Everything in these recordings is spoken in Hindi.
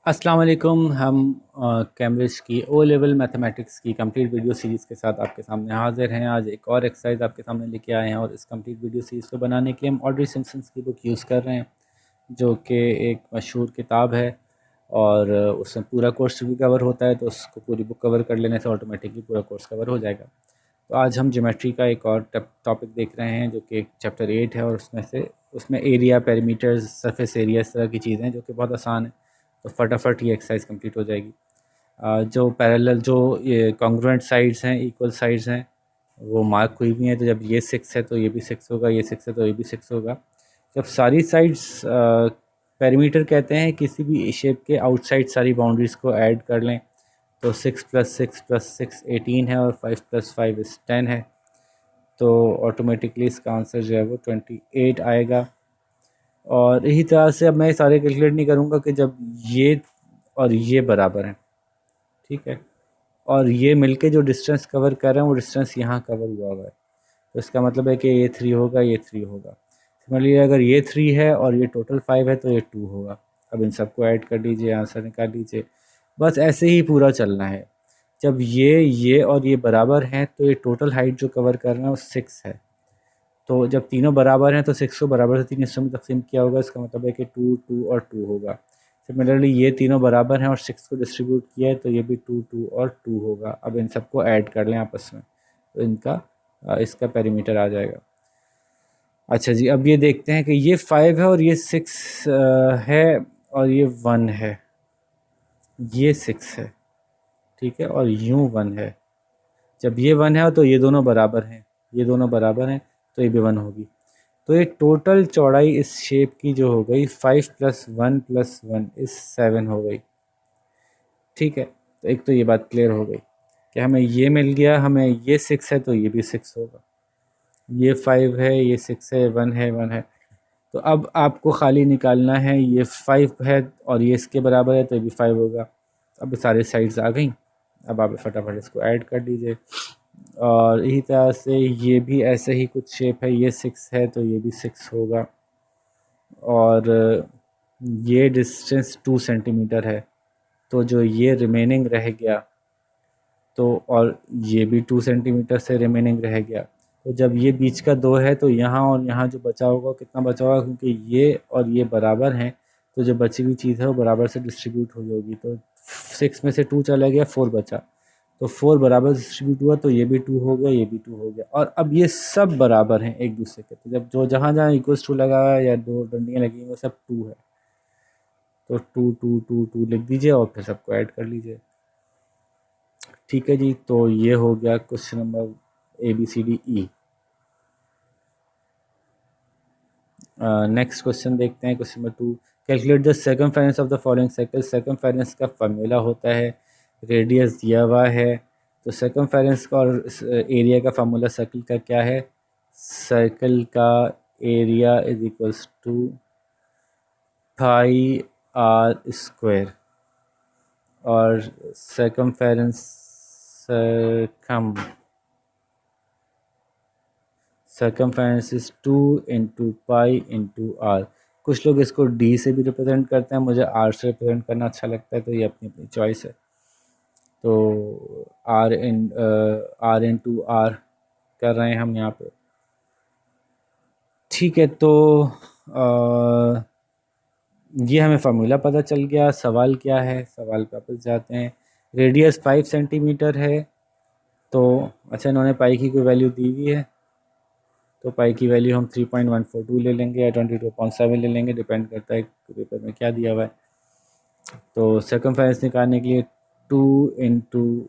अस्सलाम वालेकुम। हम कैम्ब्रिज की ओ लेवल मैथमेटिक्स की कंप्लीट वीडियो सीरीज़ के साथ आपके सामने हाज़िर हैं। आज एक और एक्सरसाइज आपके सामने लेके आए हैं और इस कंप्लीट वीडियो सीरीज़ को बनाने के लिए हम ऑड्री सिम्पसन्स की बुक यूज़ कर रहे हैं, जो कि एक मशहूर किताब है और उसमें पूरा कोर्स भी कवर होता है। तो उसको पूरी बुक कवर कर लेने से ऑटोमेटिकली पूरा कोर्स कवर हो जाएगा। तो आज हम ज्योमेट्री का एक और टॉपिक देख रहे हैं, जो कि एक चैप्टर 8 है और उसमें एरिया, पेरीमीटर्स, सरफेस एरिया, इस तरह की चीज़ें हैं जो कि बहुत आसान है। तो फटाफट ये एक्सरसाइज कंप्लीट हो जाएगी। जो पैरेलल, जो ये कॉन्ग्रुएंट साइड्स हैं, इक्वल साइड्स हैं, वो मार्क हुई हुई हैं। तो जब ये 6 है तो ये भी 6 होगा, ये 6 है तो ये भी 6 होगा। जब सारी साइड्स, पेरीमीटर कहते हैं किसी भी शेप के आउटसाइड सारी बाउंड्रीज़ को ऐड कर लें, तो 6 + 6 + 6 18 है और 5 + 5 is 10 है। तो ऑटोमेटिकली इसका आंसर जो है वो 28 आएगा। और इसी तरह से अब मैं सारे कैलकुलेट नहीं करूँगा कि जब ये और ये बराबर हैं, ठीक है, और ये मिलके जो डिस्टेंस कवर कर रहे हैं वो डिस्टेंस यहाँ कवर हुआ हुआ है, तो इसका मतलब है कि ये 3 होगा, ये 3 होगा। सिमिलरली अगर ये 3 है और ये टोटल 5 है तो ये 2 होगा। अब इन सबको ऐड कर लीजिए, आंसर निकाल लीजिए। बस ऐसे ही पूरा चलना है। जब ये और ये बराबर हैं तो ये टोटल हाइट जो कवर कर रहे हैं वो 6 है। तो जब तीनों बराबर हैं तो 6 को बराबर से 3 हिस्सों में तकसीम किया होगा, इसका मतलब है कि 2, 2 और 2 होगा। सिमिलरली ये तीनों बराबर हैं और 6 को डिस्ट्रीब्यूट किया है, तो ये भी 2, 2 और 2 होगा। अब इन सबको ऐड कर लें आपस में, तो इसका पेरीमीटर आ जाएगा। अच्छा जी, अब ये देखते हैं कि ये 5 है और ये 6 है और ये 1 है, ये 6 है, ठीक है, और यूँ 1 है। जब ये 1 है तो ये दोनों बराबर हैं, ये दोनों बराबर हैं, तो ये भी 1 होगी। तो ये टोटल चौड़ाई इस शेप की जो हो गई 5 + 1 + 1 इस 7 हो गई, ठीक है। तो एक तो ये बात क्लियर हो गई कि हमें ये मिल गया, हमें ये 6 है तो ये भी 6 होगा, ये 5 है, ये 6 है, 1 है, 1 है। तो अब आपको खाली निकालना है, ये 5 है और ये इसके बराबर है तो ये भी 5 होगा। अब सारी साइड्स आ गई। अब आप फटाफट इसको ऐड कर लीजिए। और इसी तरह से ये भी ऐसे ही कुछ शेप है, ये 6 है तो ये भी 6 होगा। और ये डिस्टेंस 2 सेंटीमीटर है, तो जो ये रिमेनिंग रह गया, तो और ये भी 2 सेंटीमीटर से रिमेनिंग रह गया। तो जब ये बीच का 2 है तो यहाँ और यहाँ जो बचा होगा, कितना बचा होगा, क्योंकि ये और ये बराबर हैं, तो जो बची हुई चीज़ है वो बराबर से डिस्ट्रीब्यूट हो जाएगी। तो 6 में से 2 चला गया, 4 बचा, तो 4 बराबर डिस्ट्रीब्यूट हुआ, तो ये भी 2 हो गया, ये भी 2 हो गया। और अब ये सब बराबर हैं एक दूसरे के, तो जब जो जहाँ जहाँ इक्वल्स टू लगा हुआ है या दो डंडियाँ लगी हुई वो सब 2 है, तो 2, 2, 2, 2 लिख दीजिए और फिर सबको ऐड कर लीजिए। ठीक है जी, तो ये हो गया question number ABCDE। Next question देखते हैं, question number 2। Calculate the circumference of the following circle. Circumference का फॉर्मूला होता है, रेडियस दिया हुआ है, तो सर्कमफेरेंस का और एरिया का फार्मूला सर्कल का क्या है? सर्कल का area is equals to pi r square, और सर्कमफेरेंस इज 2 × पाई × आर। कुछ लोग इसको डी से भी रिप्रेजेंट करते हैं, मुझे आर से रिप्रेजेंट करना अच्छा लगता है, तो ये अपनी अपनी चॉइस है। तो आर × आर कर रहे हैं हम यहाँ पे, ठीक है। तो ये हमें फार्मूला पता चल गया। सवाल क्या है, सवाल पे वापस जाते हैं। रेडियस 5 सेंटीमीटर है, तो अच्छा इन्होंने पाई की कोई वैल्यू दी हुई है, तो पाई की वैल्यू हम 3.142 ले लेंगे या 22.7 ले लेंगे, डिपेंड करता है पेपर में क्या दिया हुआ है। तो सर्कमफेरेंस निकालने के लिए 2 ×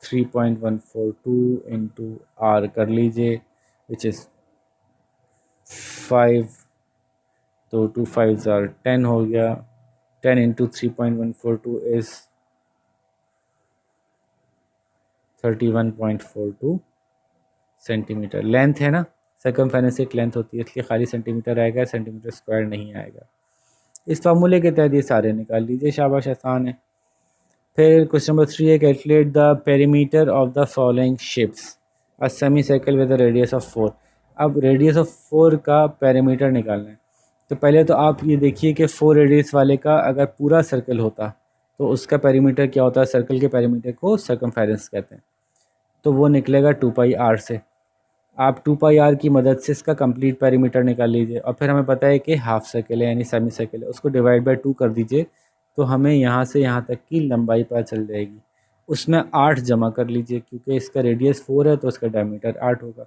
3.142 × आर कर लीजिए, विच इज़ 5, तो 2 5s are 10 हो गया। 10 × 3.142 इज़ 31.42 सेंटीमीटर। लेंथ है ना, सर्कमफेरेंस एक लेंथ होती है, इसलिए खाली सेंटीमीटर आएगा, सेंटीमीटर स्क्वायर नहीं आएगा। इस फार्मूले के तहत ये सारे निकाल लीजिए, शाबाश, आसान है। फिर क्वेश्चन नंबर 3 है, calculate the perimeter of the following shapes. A semi circle with the radius of 4। अब रेडियस ऑफ 4 का पेरीमीटर निकालना है। तो पहले तो आप ये देखिए कि 4 रेडियस वाले का अगर पूरा सर्कल होता तो उसका पेरीमीटर क्या होता है, सर्कल के पेरीमीटर को सर्कमफेरेंस कहते हैं। तो वो निकलेगा 2πr से। आप 2πr की मदद से इसका कंप्लीट पेरीमीटर निकाल लीजिए, और फिर हमें पता है कि हाफ सर्कल है यानी सेमी सर्कल है, उसको डिवाइड बाय 2 कर दीजिए, तो हमें यहाँ से यहाँ तक की लंबाई पता चल जाएगी। उसमें 8 जमा कर लीजिए, क्योंकि इसका रेडियस 4 है तो इसका डायमीटर 8 होगा।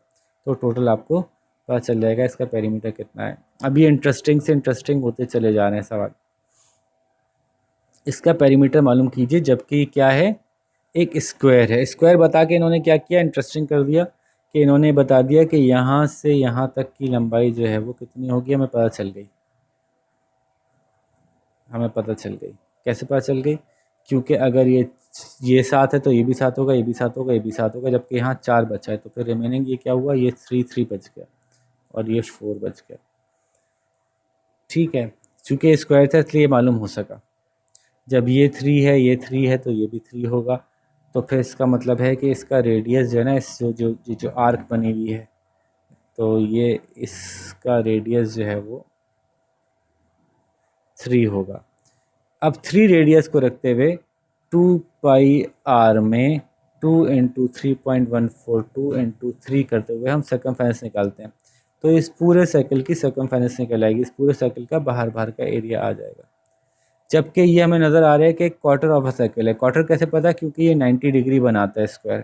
तो टोटल आपको पता चल जाएगा इसका पेरीमीटर कितना है। अब ये इंटरेस्टिंग से इंटरेस्टिंग होते चले जा रहे हैं सवाल। इसका पेरीमीटर मालूम कीजिए, जबकि क्या है, एक स्क्वायर है। स्क्वायर बता के इन्होंने क्या किया, इंटरेस्टिंग कर दिया कि इन्होंने बता दिया कि यहाँ से यहाँ तक की लंबाई जो है वो कितनी होगी, हमें पता चल गई। हमें पता चल गई, कैसे पता चल गई, क्योंकि अगर ये 7 है तो ये भी 7 होगा, ये भी 7 होगा, ये भी 7 होगा, जबकि यहाँ 4 बचा है, तो फिर रिमेनिंग ये क्या हुआ, ये 3 बच गया और ये 4 बच गया। ठीक है, चूँकि स्क्वायर था इसलिए मालूम हो सका। जब ये 3 है, ये 3 है, तो ये भी 3 होगा। तो फिर इसका मतलब है कि इसका रेडियस जो है ना, इस जो आर्क बनी हुई है, तो ये इसका रेडियस जो है वो 3 होगा। अब 3 रेडियस को रखते हुए 2πr में 2 इंटू 3.142 इंटू 3 करते हुए हम सर्कमफेरेंस निकालते हैं, तो इस पूरे सर्कल की सर्कमफेरेंस निकल आएगी। इस पूरे सर्कल का बाहर का एरिया आ जाएगा। जबकि ये हमें नज़र आ रहा है कि क्वार्टर ऑफ अ सर्कल है। क्वार्टर कैसे पता, क्योंकि ये 90 डिग्री बनाता है स्क्वायर,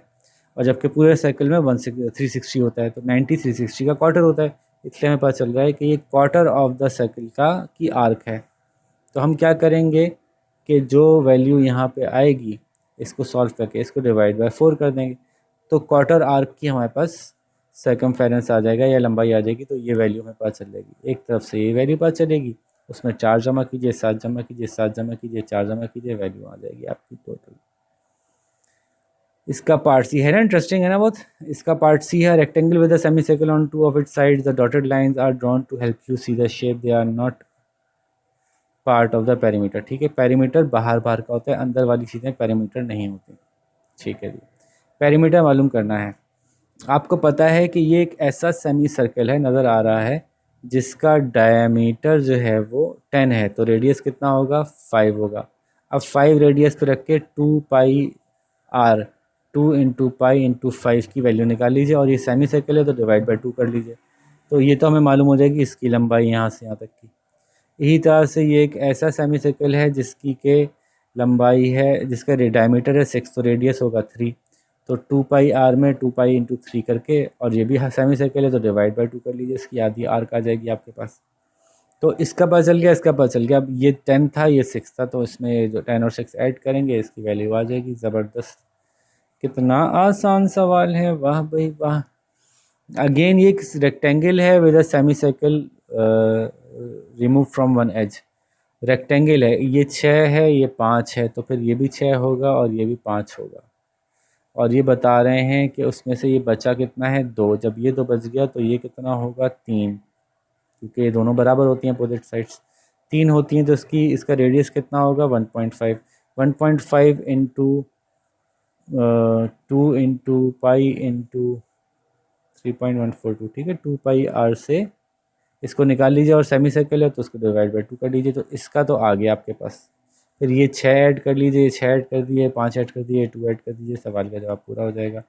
और जबकि पूरे सर्कल में 360 होता है, तो 90 360 का क्वार्टर होता है। इसलिए हमें पता चल रहा है कि ये क्वार्टर ऑफ द सर्कल की आर्क है। तो हम क्या करेंगे कि जो वैल्यू यहाँ पे आएगी, इसको सॉल्व करके इसको डिवाइड बाय 4 कर देंगे, तो क्वार्टर आर्क की हमारे पास सर्कमफेरेंस आ जाएगा या लंबाई आ जाएगी। तो ये वैल्यू हमें पता चल जाएगी। एक तरफ से ये वैल्यू पता चलेगी, उसमें 4 जमा कीजिए, 7 जमा कीजिए, 7 जमा कीजिए, 4 जमा कीजिए, वैल्यू आ जाएगी आपकी टोटल। इसका पार्ट सी है ना, इंटरेस्टिंग है ना बहुत। इसका पार्ट सी है, rectangle with a semi circle on 2 of its sides, the dotted lines are drawn to help you see the shape, they are not part of the perimeter. ठीक है, पेरीमीटर बाहर का होता है, अंदर वाली चीज़ें पेरीमीटर नहीं होती। ठीक है जी, पेरीमीटर मालूम करना है। आपको पता है कि ये एक ऐसा सेमी सर्कल है, नज़र आ रहा है, जिसका डायमीटर जो है वो 10 है, तो रेडियस कितना होगा, 5 होगा। अब 5 रेडियस पे रख के 2πr 2 इंटू पाई इंटू 5 की वैल्यू निकाल लीजिए, और ये सेमी सर्कल है तो डिवाइड बाई 2 कर लीजिए। तो ये तो हमें मालूम हो जाएगी इसकी लंबाई यहाँ से यहाँ तक की। इसी तरह से ये एक ऐसा सेमी सर्कल है जिसकी के लंबाई है, जिसका डायमीटर है 6, तो रेडियस होगा 3। तो 2πr में 2π इंटू 3 करके, और ये भी सेमी सर्कल है तो डिवाइड बाई 2 कर लीजिए, इसकी आधी आर्क आ जाएगी आपके पास। तो इसका पता चल गया, इसका पता चल गया। अब ये 10 था, ये 6 था, तो इसमें जो 10 और 6 ऐड करेंगे, इसकी वैल्यू आ जाएगी। ज़बरदस्त, कितना आसान सवाल है, वाह भाई वाह। अगेन ये एक रेक्टेंगल है with a semi circle remove from one edge. Rectangle है, ये 6 है, ये 5 है, तो फिर ये भी 6 होगा और ये भी 5 होगा। और ये बता रहे हैं कि उसमें से ये बचा कितना है, 2। जब ये 2 बच गया तो ये कितना होगा, 3, क्योंकि ये दोनों बराबर होती हैं अपोजिट साइड्स। 3 होती हैं तो इसका रेडियस कितना होगा, 1.5। 1.5 इंटू 2 इंटू पाई इंटू 3.142। ठीक है, 2πr से इसको निकाल लीजिए, और सेमी सर्कल है तो उसको डिवाइड बाई 2 कर लीजिए, तो इसका तो आ गया आपके पास। फिर ये 6 ऐड कर लीजिए, 6 ऐड कर दिए, 5 ऐड कर दिए, 2 ऐड कर दीजिए, सवाल का जवाब पूरा हो जाएगा।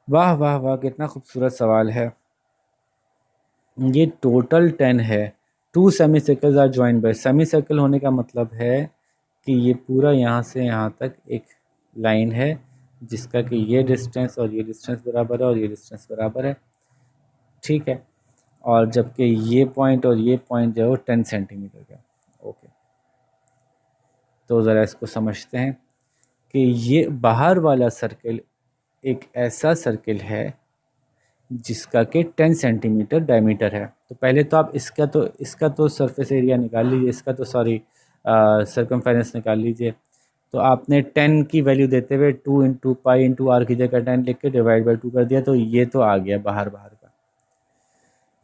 वाह वाह वाह, कितना खूबसूरत सवाल है। ये टोटल 10 है। 2 semi circles are joined by, semi circle होने का मतलब है कि ये पूरा यहाँ से यहाँ तक एक लाइन है, जिसका कि ये डिस्टेंस और ये डिस्टेंस बराबर है और ये डिस्टेंस बराबर है। ठीक है, और जबकि ये पॉइंट और ये पॉइंट जो है वो 10 सेंटीमीटर का। ओके, तो ज़रा इसको समझते हैं कि ये बाहर वाला सर्कल एक ऐसा सर्कल है जिसका कि 10 सेंटीमीटर डायमीटर है। तो पहले तो आप इसका तो सरफेस एरिया निकाल लीजिए, इसका तो सॉरी सर्कमफेरेंस निकाल लीजिए। तो आपने 10 की वैल्यू देते हुए 2 इंटू पाई इंटू आर की जगह 10 लिख के डिवाइड बाई 2 कर दिया, तो ये तो आ गया बाहर का।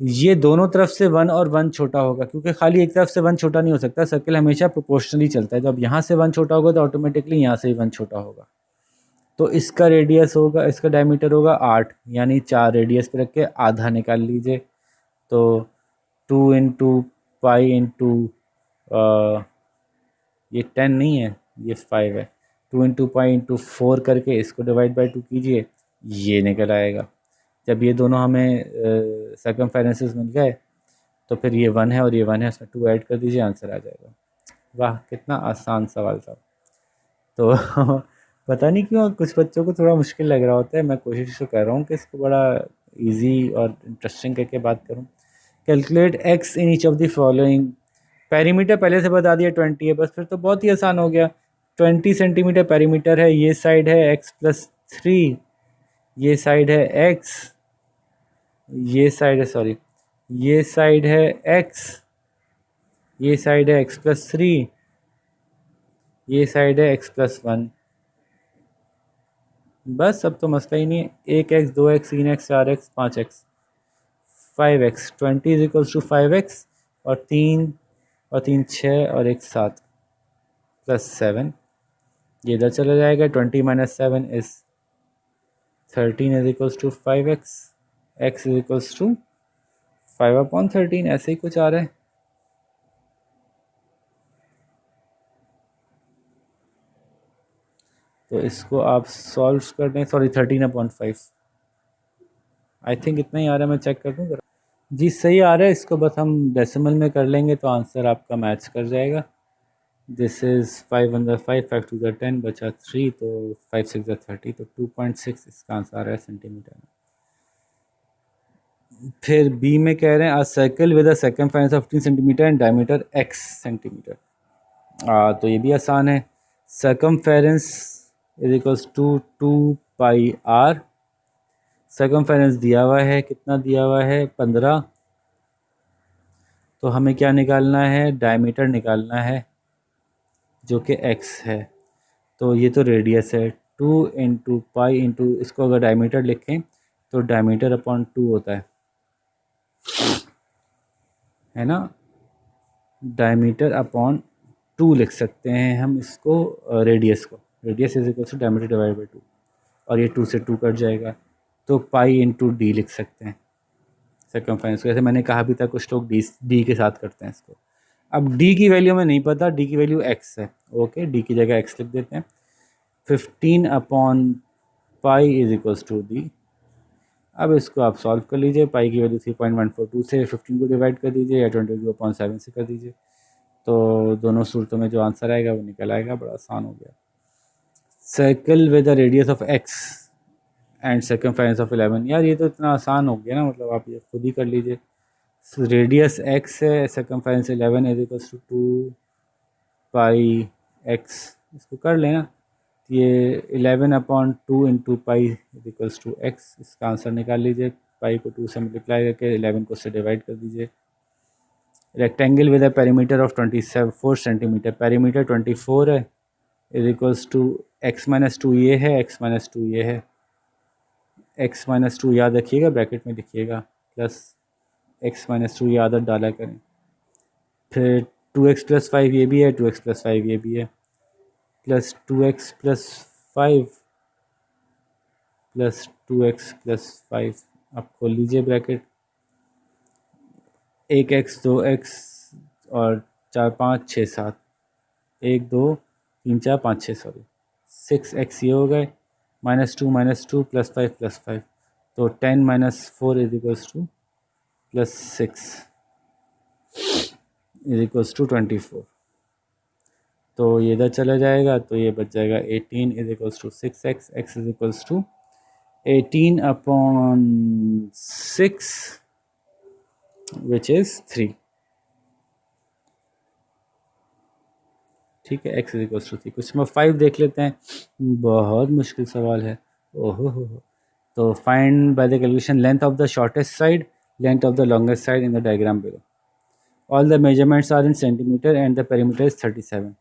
ये दोनों तरफ से 1 और 1 छोटा होगा, क्योंकि खाली एक तरफ से 1 छोटा नहीं हो सकता, सर्कल हमेशा प्रोपोर्शनली चलता है। जब यहाँ से 1 छोटा होगा तो ऑटोमेटिकली यहाँ से ही 1 छोटा होगा। तो इसका रेडियस होगा, इसका डायमीटर होगा 8, यानी 4 रेडियस पे रख के आधा निकाल लीजिए। तो 2 इंटू पाई इंटू ये 10 नहीं है, ये 5 है। 2 इंटू पाई इंटू 4 करके इसको डिवाइड बाई 2 कीजिए, ये निकल आएगा। जब ये दोनों हमें सर्कमफेरेंसेस मिल गए तो फिर ये 1 है और ये 1 है, उसमें 2 ऐड कर दीजिए, आंसर आ जाएगा। वाह, कितना आसान सवाल था। तो पता नहीं क्यों कुछ बच्चों को थोड़ा मुश्किल लग रहा होता है। मैं कोशिश तो कर रहा हूँ कि इसको बड़ा इजी और इंटरेस्टिंग करके बात करूँ। Calculate x in each of the following. Perimeter पहले से बता दिया 20 है, बस फिर तो बहुत ही आसान हो गया। 20 सेंटीमीटर पेरीमीटर है, ये साइड है x+3, ये साइड है x, ये साइड है सॉरी, ये साइड है x, ये साइड है x+3, ये साइड है x+1। बस अब तो मसला ही नहीं है। 1x 2x 3x 4x 5x 5x 20 is equals to 5x, और 3 6 और 1 7 +7, ये इधर चला जाएगा। 20 - 7 is 13 is equals to 5x, x is equals to 5/13, ऐसे ही कुछ आ रहा है। तो इसको आप सॉल्व कर दें, सॉरी 13/5, आई थिंक इतना ही आ रहा है, मैं चेक कर दूँ ज़रा। जी सही आ रहा है, इसको बस हम डेसिमल में कर लेंगे तो आंसर आपका मैच कर जाएगा। दिस इज़ 5 × 5, 5 × 2 = 10, बचा 3, तो 5 × 6 = 30, तो 2.6 इसका आंसर आ रहा है सेंटीमीटर में। फिर बी में कह रहे हैं a circle with a circumference of 15 centimetre and diameter x centimetre. तो ये भी आसान है। Circumference is equals to 2πr। Circumference दिया हुआ है, कितना दिया हुआ है 15, तो हमें क्या निकालना है, डायमीटर निकालना है जो कि x है। तो ये तो रेडियस है, 2 इंटू पाई इंटू, इसको अगर डायमीटर लिखें तो डायमीटर अपॉन 2 होता है ना। डायमीटर अपॉन 2 लिख सकते हैं हम इसको, रेडियस को। Radius is equal to diameter divide by 2, और ये 2 से 2 कट जाएगा, तो पाई इंटू डी लिख सकते हैं सर्कमफेरेंस को। जैसे मैंने कहा भी था, कुछ लोग डी के साथ करते हैं इसको। अब डी की वैल्यू हमें नहीं पता, डी की वैल्यू एक्स है, ओके, डी की जगह एक्स लिख देते हैं। 15/पाई इज इक्वल्स टू डी। अब इसको आप सॉल्व कर लीजिए, पाई की वैल्यू 3.142 से 15 को डिवाइड कर दीजिए, या 22/7 से कर दीजिए, तो दोनों सूरतों में जो आंसर आएगा वो निकल आएगा। बड़ा आसान हो गया। Circle with the radius of x and circumference of 11। यार ये तो इतना आसान हो गया ना, मतलब आप ये खुद ही कर लीजिए। रेडियस एक्स है, circumference 11 is equals to 2πx, इसको कर लेना। ये 11/2 into pi is equals to x, इसका आंसर निकाल लीजिए। पाई को 2 से मल्टीप्लाई करके 11 को उससे डिवाइड कर दीजिए। Rectangle with a perimeter of 24 centimetre, perimeter 24 है, इज इक्वल्स टू x-2 ये है, x-2 ये है। x-2 याद रखिएगा, ब्रैकेट में लिखिएगा, प्लस x-2 ये आदत डाला करें। फिर 2x + 5 ये भी है, 2x + 5 ये भी है, प्लस 2x + 5 प्लस 2x + 5। आप खोल लीजिए ब्रैकेट। 1x 2x और 4 5 6 7, 1 2 3 4 5 6, सॉरी 6x ये हो गए, -2 -2 +5 +5, तो 10 - 4 is equals to +6 is equals to 24। तो ये इधर चला जाएगा, तो ये बच जाएगा 18 is equals to 6x, x is equals to 18/6 which is 3। ठीक है, x is equals to 3। Question number 5 देख लेते हैं, बहुत मुश्किल सवाल है। ओहो हो। तो find by the calculation length of the shortest side, length of the longest side in the diagram below. All the measurements are in centimetre and the perimeter is 37।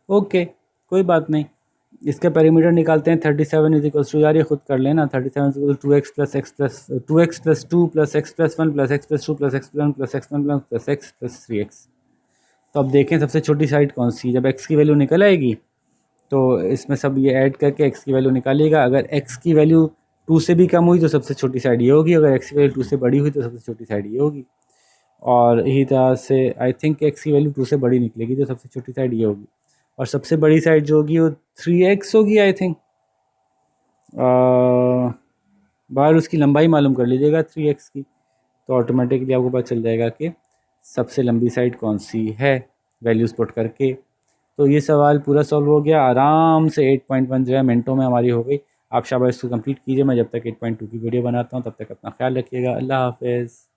Okay, कोई बात नहीं, इसका पेरीमीटर निकालते हैं। 37 इज इक्वल्स टू, यार ये खुद कर लेना, 37 is equal to 2x + x + 2x + 2 + x + 1 + x + 2 + x + 1 + x + 1 + x + 3x। तो अब देखें सबसे छोटी साइड कौन सी। जब x की वैल्यू निकल आएगी तो इसमें सब ये ऐड करके x की वैल्यू निकालिएगा। अगर x की वैल्यू 2 से भी कम हुई तो सबसे छोटी साइड ये होगी, अगर x की वैल्यू 2 से बड़ी हुई तो सबसे छोटी साइड ये होगी। और इसी तरह से आई थिंक एक्स की वैल्यू 2 से बड़ी निकलेगी, तो सबसे छोटी साइड ये होगी, और सबसे बड़ी साइड जो होगी वो 3x होगी आई थिंक। बाहर उसकी लंबाई मालूम कर लीजिएगा 3x की, तो ऑटोमेटिकली आपको पता चल जाएगा कि सबसे लंबी साइड कौन सी है वैल्यूज़ पुट करके। तो ये सवाल पूरा सॉल्व हो गया आराम से। 8.1 जो है मिनटों में हमारी हो गई। आप शाबाश इसको कंप्लीट कीजिए। मैं जब तक 8.2 की वीडियो बनाता हूँ तब तक अपना ख्याल रखिएगा। अल्लाह हाफ़िज़।